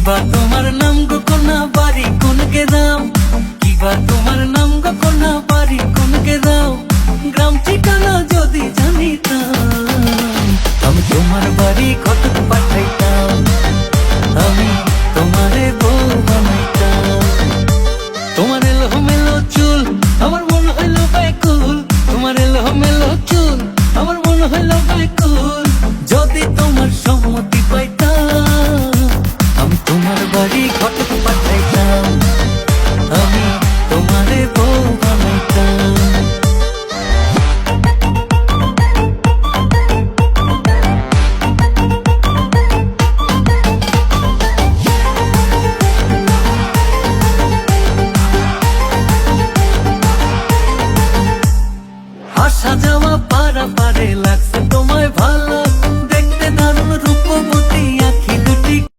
কিবা তোমার নাম গো কন্যা বাড়ি কোন গ্রাম, কিবা তোমার নাম গো কন্যা বাড়ি কোন গ্রাম, গ্রাম ঠিকানা যদি জানিতাম আমি তোমার বাড়ি কটক পাঠাইতাম, আমি তোমারে বউ বানাইতাম। তোমার এলোমেলো চুল আমার মন হইল ব্যাকুল, তোমার এলোমেলো চুল আমার মন হইল ব্যাকুল, যদি তোমার সম্মতি পাইতাম আমি তোমার বাড়ি কটক পাঠাইতাম, আমি তোমারে বউ বানাইতাম। আসা যাওয়া পারা পারে লাগছে